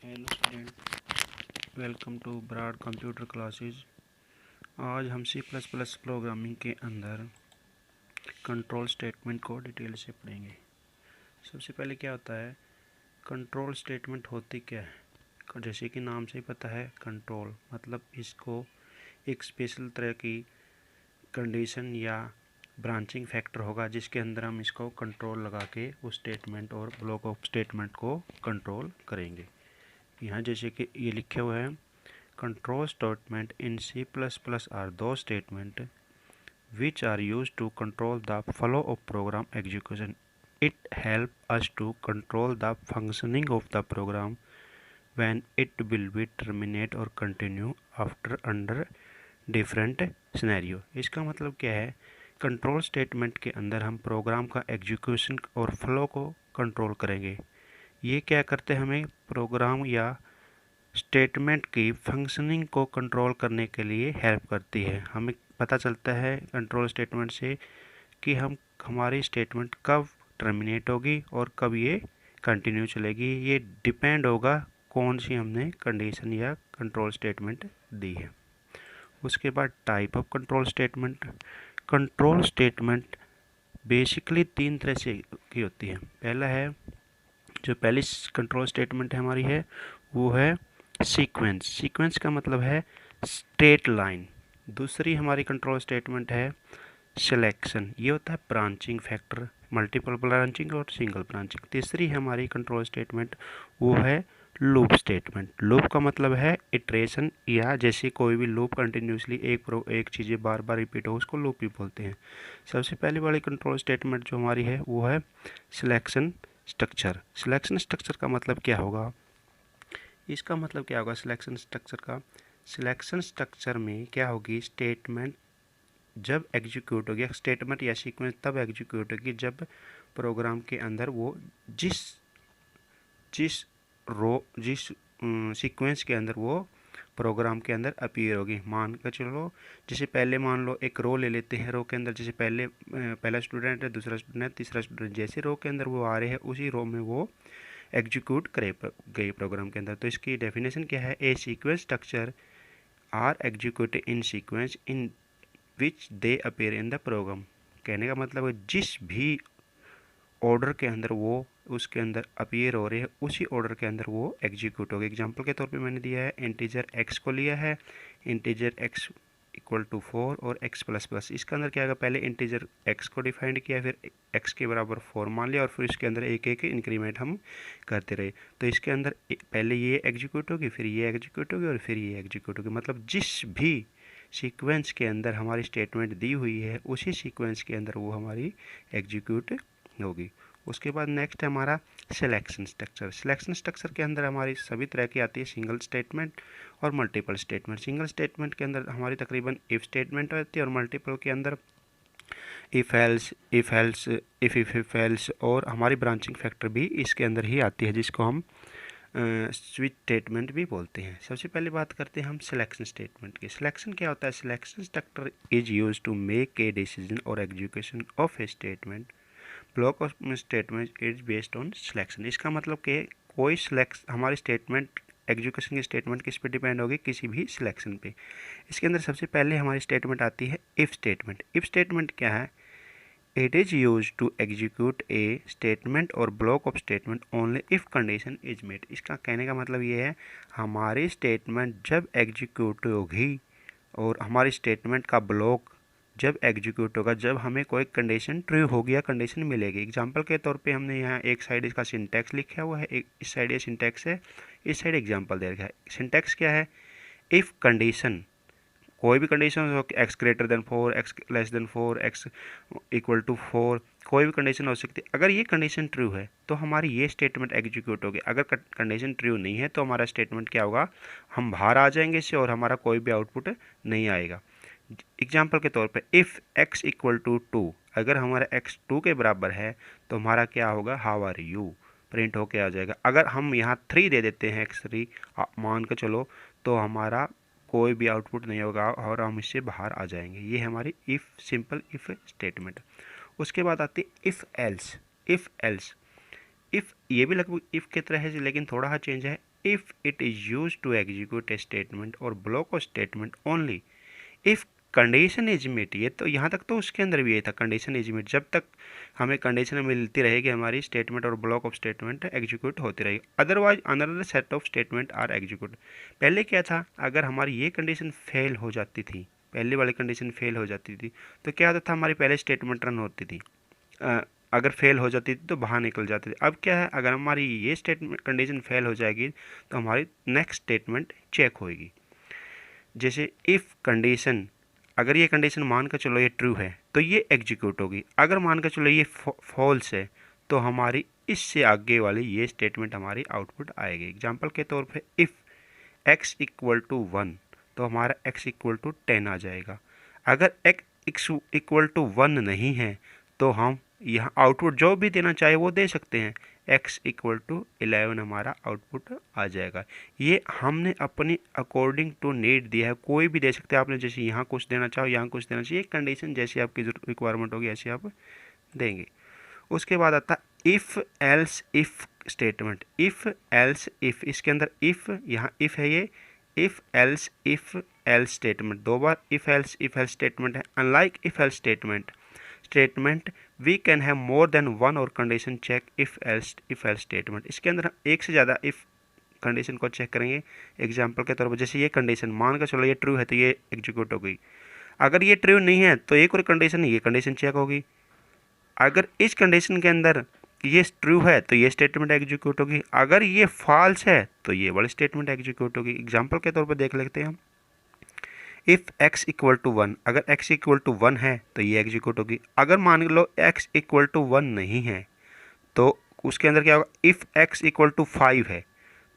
Hello student, welcome to broad computer classes. आज हम C plus plus programming के अंदर कंट्रोल स्टेटमेंट को डिटेल से पढ़ेंगे। सबसे पहले क्या होता है कंट्रोल स्टेटमेंट, होती क्या है। जैसे कि नाम से ही पता है, कंट्रोल मतलब इसको एक स्पेशल तरह की कंडीशन या ब्रांचिंग फैक्टर होगा जिसके अंदर हम इसको कंट्रोल लगा के उस स्टेटमेंट और ब्लॉक ऑफ स्टेटमेंट को कंट्रोल करेंगे। यहाँ जैसे कि ये लिखे हुए हैं, control statement in C++ are those statements which are used to control the flow of program execution. It helps us to control the functioning of the program when it will be terminate or continue after under different scenario। इसका मतलब क्या है, control statement के अंदर हम programme का execution और flow को कंट्रोल करेंगे। ये क्या करते हैं, हमें प्रोग्राम या स्टेटमेंट की फंक्शनिंग को कंट्रोल करने के लिए हेल्प करती है। हमें पता चलता है कंट्रोल स्टेटमेंट से कि हमारी स्टेटमेंट कब टर्मिनेट होगी और कब ये कंटिन्यू चलेगी। ये डिपेंड होगा कौन सी हमने कंडीशन या कंट्रोल स्टेटमेंट दी है। उसके बाद type of control statement. Control statement basically तीन तरह से की होती है। पहला है, जो पहली कंट्रोल स्टेटमेंट हमारी है वो है सीक्वेंस। सीक्वेंस का मतलब है स्ट्रेट लाइन। दूसरी हमारी कंट्रोल स्टेटमेंट है सिलेक्शन, ये होता है ब्रांचिंग फैक्टर, मल्टीपल ब्रांचिंग और सिंगल ब्रांचिंग। तीसरी हमारी कंट्रोल स्टेटमेंट वो है लूप स्टेटमेंट। लूप का मतलब है इटरेशन, या जैसे कोई भी लूप कंटिन्यूसली एक चीज़ें बार बार रिपीट हो उसको लूप भी बोलते हैं। सबसे पहली वाली कंट्रोल स्टेटमेंट जो हमारी है वो है सिलेक्शन स्ट्रक्चर। सिलेक्शन स्ट्रक्चर का मतलब क्या होगा, इसका मतलब क्या होगा सिलेक्शन स्ट्रक्चर का। सिलेक्शन स्ट्रक्चर में क्या होगी, स्टेटमेंट जब एग्जीक्यूट होगी, स्टेटमेंट या सीक्वेंस तब एग्जीक्यूट होगी जब प्रोग्राम के अंदर वो जिस जिस सीक्वेंस के अंदर वो प्रोग्राम के अंदर अपीयर होगी। मान कर चलो, जैसे पहले मान लो एक रो ले लेते हैं। रो के अंदर जैसे पहला स्टूडेंट है, दूसरा स्टूडेंट है, तीसरा स्टूडेंट, जैसे रो के अंदर वो आ रहे हैं उसी रो में वो एग्जीक्यूट करे गई प्रोग्राम के अंदर। तो इसकी डेफिनेशन क्या है, a sequence structure are executed in sequence in which they appear in the program. कहने का मतलब है जिस भी ऑर्डर के अंदर वो उसके अंदर अपीयर हो रहे हैं उसी ऑर्डर के अंदर वो एग्जीक्यूट होगा। एग्जांपल के तौर पे मैंने दिया है, इंटीजर एक्स को लिया है, इंटीजर एक्स इक्वल टू 4 और x प्लस प्लस। इसके अंदर क्या होगा, पहले इंटीजर x को डिफाइंड किया, फिर x के बराबर 4 मान लिया और फिर इसके अंदर एक एक इंक्रीमेंट हम करते रहे। तो इसके अंदर पहले ये एग्जीक्यूट होगी, फिर ये एग्जीक्यूट होगी और फिर ये एग्जीक्यूट होगी। मतलब जिस भी सीक्वेंस के अंदर हमारी स्टेटमेंट दी हुई है उसी सीक्वेंस के अंदर वो हमारी एग्जीक्यूट होगी। उसके बाद नेक्स्ट है हमारा सिलेक्शन स्ट्रक्चर। सिलेक्शन स्ट्रक्चर के अंदर हमारी सभी तरह की आती है, सिंगल स्टेटमेंट और मल्टीपल स्टेटमेंट। सिंगल स्टेटमेंट के अंदर हमारी तकरीबन इफ स्टेटमेंट होती है और मल्टीपल के अंदर इफ एल्स और हमारी ब्रांचिंग फैक्टर भी इसके अंदर ही आती है, जिसको हम स्विच स्टेटमेंट भी बोलते हैं। सबसे पहले बात करते हैं हम सिलेक्शन स्टेटमेंट की। सिलेक्शन क्या होता है, selection structure is use to make a decision और execution of a statement. Block of statement is based on selection. इसका मतलब कि कोई हमारी स्टेटमेंट एग्जीक्यूशन की स्टेटमेंट किस पे डिपेंड होगी, किसी भी सिलेक्शन पे। इसके अंदर सबसे पहले हमारी स्टेटमेंट आती है इफ स्टेटमेंट। इफ स्टेटमेंट क्या है, it is use to execute a statement और block of statement only if condition is met. इसका कहने का मतलब ये है, हमारी स्टेटमेंट जब एग्जीक्यूट होगी और हमारी स्टेटमेंट का ब्लॉक जब एग्जीक्यूट होगा जब हमें कोई कंडीशन ट्रू होगी या कंडीशन मिलेगी। एग्जांपल के तौर पे हमने यहाँ एक साइड इसका सिंटैक्स लिखा हुआ है, एक इस साइड ये सिंटैक्स है, इस साइड एग्जांपल दे रखा है। सिंटैक्स क्या है, इफ़ कंडीशन कोई भी कंडीशन हो, X greater than 4, X less than 4, X equal to 4, कोई भी कंडीशन हो सकती है। अगर ये कंडीशन ट्रू है तो हमारी ये स्टेटमेंट एग्जीक्यूट होगी। अगर कंडीशन ट्रू नहीं है तो हमारा स्टेटमेंट क्या होगा, हम बाहर आ जाएंगे इससे और हमारा कोई भी आउटपुट नहीं आएगा। एग्जाम्पल के तौर पे इफ़ x इक्वल टू 2, अगर हमारा x 2 के बराबर है तो हमारा क्या होगा, हाउ आर यू प्रिंट होके आ जाएगा। अगर हम यहाँ 3 दे देते हैं, x3 मान के चलो, तो हमारा कोई भी आउटपुट नहीं होगा और हम इससे बाहर आ जाएंगे। ये हमारी इफ़ सिंपल इफ़ स्टेटमेंट। उसके बाद आती है if else. If else, if ये भी लगभग इफ़ की तरह है लेकिन थोड़ा सा चेंज है। If it is use to execute a statement और block of statement only if condition is meet. ये तो यहाँ तक तो उसके अंदर भी ये था, कंडीशन इज मीट, जब तक हमें कंडीशन मिलती रहेगी हमारी स्टेटमेंट और ब्लॉक ऑफ स्टेटमेंट एग्जीक्यूट होती रहेगी, otherwise another set of statement are execute. पहले क्या था, अगर हमारी ये कंडीशन फेल हो जाती थी, पहले वाली कंडीशन फेल हो जाती थी तो क्या होता था, हमारी पहले स्टेटमेंट रन होती थी, अगर फेल हो जाती थी तो बाहर निकल जाती थी। अब क्या है, अगर हमारी ये स्टेटमेंट कंडीशन फेल हो जाएगी तो हमारी नेक्स्ट स्टेटमेंट चेक होएगी। जैसे इफ़ कंडीशन, अगर ये कंडीशन मान कर चलो ये ट्रू है तो ये एग्जीक्यूट होगी, अगर मान कर चलो ये फॉल्स है तो हमारी इससे आगे वाली ये स्टेटमेंट हमारी आउटपुट आएगी। एग्जांपल के तौर पे इफ़ x इक्वल टू 1 तो हमारा x इक्वल टू 10 आ जाएगा। अगर x इक्वल टू 1 नहीं है तो हम यहाँ आउटपुट जो भी देना चाहे वो दे सकते हैं, x इक्वल टू 11 हमारा आउटपुट आ जाएगा। ये हमने अपनी अकॉर्डिंग टू नीड दिया है, कोई भी दे सकते हैं, आपने जैसे यहाँ कुछ देना चाहो यहाँ कुछ देना चाहिए, कंडीशन जैसी आपकी रिक्वायरमेंट होगी ऐसे आप देंगे। उसके बाद आता if else if statement, if else if, इसके अंदर इफ़, यहाँ इफ़ है ये, इफ़ एल्स स्टेटमेंट, दो बार इफ़ एल्स स्टेटमेंट है। Unlike if else statement we can have more than one और condition check if else statement, इसके अंदर एक से ज़्यादा इफ़ कंडीशन को चेक करेंगे। एग्जाम्पल के तौर पर जैसे ये कंडीशन मान कर चलो ये ट्रू है तो ये एग्जीक्यूट हो गई, अगर ये ट्रू नहीं है तो एक और कंडीशन, ये कंडीशन चेक होगी, अगर इस कंडीशन के अंदर ये ट्रू है तो ये स्टेटमेंट एग्जीक्यूट होगी, अगर ये फॉल्स है तो ये वाली स्टेटमेंट एग्जीक्यूट होगी। एग्जांपल के तौर पर देख लेते हैं हम, इफ़ x इक्वल टू 1, अगर x इक्वल टू 1 है तो ये एग्जीक्यूट होगी, अगर मान लो x इक्वल टू 1 नहीं है तो उसके अंदर क्या होगा, इफ़ x इक्वल टू 5 है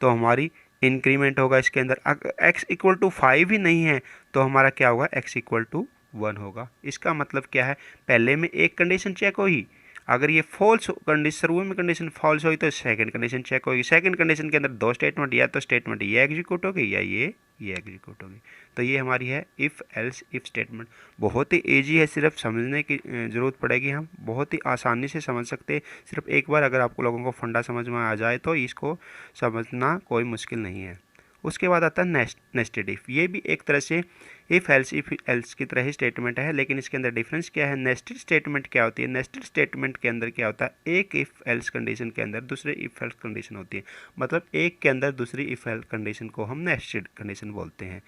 तो हमारी इंक्रीमेंट होगा इसके अंदर, अगर x इक्वल टू 5 ही नहीं है तो हमारा क्या होगा, x इक्वल टू 1 होगा। इसका मतलब क्या है, पहले में एक कंडीशन चेक होगी, अगर ये फॉल्स कंडीशन, शुरू में कंडीशन फॉल्स होगी तो सेकंड कंडीशन चेक होगी, सेकंड कंडीशन के अंदर दो स्टेटमेंट, या तो स्टेटमेंट ये एग्जीक्यूट होगी या ये एग्जीक्यूट होगी। तो ये हमारी है इफ़ एल्स इफ़ स्टेटमेंट। बहुत ही ईजी है, सिर्फ समझने की ज़रूरत पड़ेगी, हम बहुत ही आसानी से समझ सकते हैं। सिर्फ एक बार अगर आपको लोगों को फंडा समझ में आ जाए तो इसको समझना कोई मुश्किल नहीं है। उसके बाद आता है नेस्टेड इफ़, ये भी एक तरह से इफ़ एल्स की तरह ही स्टेटमेंट है, लेकिन इसके अंदर डिफरेंस क्या है। नेस्टेड स्टेटमेंट क्या होती है, नेस्टेड स्टेटमेंट के अंदर क्या होता है, एक इफ़ एल्स कंडीशन के अंदर दूसरे इफ़ एल्स कंडीशन होती है, मतलब एक के अंदर दूसरी इफ़ एल्स कंडीशन को हम नेस्टेड कंडीशन बोलते हैं।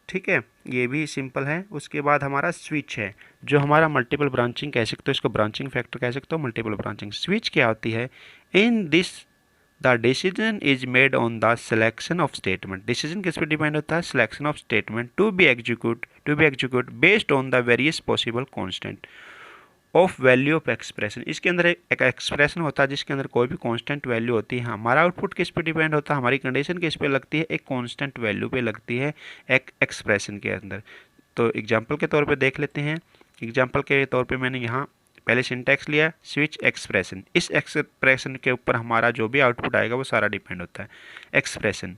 ठीक है, ये भी सिंपल है। उसके बाद हमारा स्विच है, जो हमारा मल्टीपल ब्रांचिंग कह सकते हो, इसको ब्रांचिंग फैक्टर कह सकते हो, मल्टीपल ब्रांचिंग। स्विच क्या होती है, in this the decision is made on the selection of statement, decision किस पे डिपेंड होता है, selection of statement to be execute based on the various possible constant of value of expression. इसके अंदर एक एक्सप्रेशन होता है जिसके अंदर कोई भी कांस्टेंट वैल्यू होती है, हमारा आउटपुट किस पे डिपेंड होता है, हमारी कंडीशन किस पे लगती है, एक कांस्टेंट वैल्यू पे लगती है एक एक्सप्रेशन के अंदर। तो एग्जांपल के तौर पे देख लेते हैं, एग्जांपल के तौर पे मैंने यहाँ पहले सिंटैक्स लिया स्विच एक्सप्रेशन, इस एक्सप्रेशन के ऊपर हमारा जो भी आउटपुट आएगा वो सारा डिपेंड होता है एक्सप्रेशन।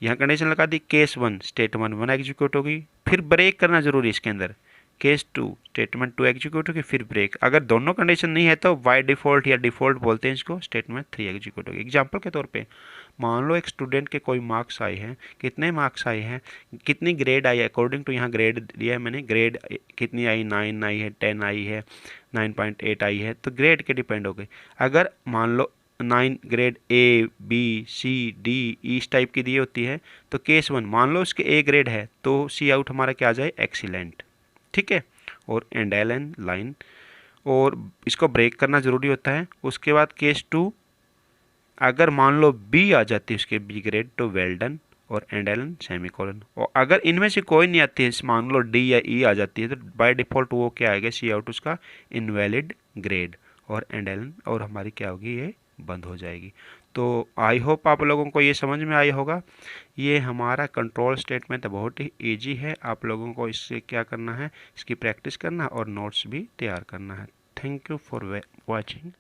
यहाँ कंडीशन लगा दी, केस 1 स्टेटमेंट 1 एग्जीक्यूट होगी, फिर ब्रेक करना जरूरी इसके अंदर, केस 2 स्टेटमेंट 2 एग्जीक्यूट होगी, फिर ब्रेक, अगर दोनों कंडीशन नहीं है तो बाय डिफ़ॉल्ट या डिफ़ॉल्ट बोलते हैं इसको, स्टेटमेंट 3 एग्जीक्यूट होगी। एग्जांपल के तौर पे मान लो एक स्टूडेंट के कोई मार्क्स आए हैं, कितने मार्क्स आए हैं, कितनी ग्रेड आई है, अकॉर्डिंग टू यहाँ ग्रेड दिया है मैंने, ग्रेड कितनी आई, 9 आई है, 10 आई है, 9.8 आई है, तो ग्रेड के डिपेंड हो गई। अगर मान लो 9 grade A B C D इस टाइप की दी होती है तो केस 1 मान लो उसके A ग्रेड है तो सी आउट हमारा क्या आ जाए, एक्सीलेंट। ठीक है, और एंड एल एन लाइन, और इसको ब्रेक करना ज़रूरी होता है। उसके बाद केस 2 अगर मान लो B आ जाती है उसके B ग्रेड तो वेल डन और एंड एल एन सेमीकोलन, और अगर इनमें से कोई नहीं आती है, मान लो D या E आ जाती है तो बाय डिफ़ॉल्ट वो क्या आएगा, सी आउट उसका इनवैलिड ग्रेड और एंड एल एन, और हमारी क्या होगी, ये बंद हो जाएगी। तो आई होप आप लोगों को ये समझ में आया होगा। ये हमारा कंट्रोल स्टेटमेंट बहुत ही इजी है, आप लोगों को इससे क्या करना है, इसकी प्रैक्टिस करना और नोट्स भी तैयार करना है। Thank you for watching.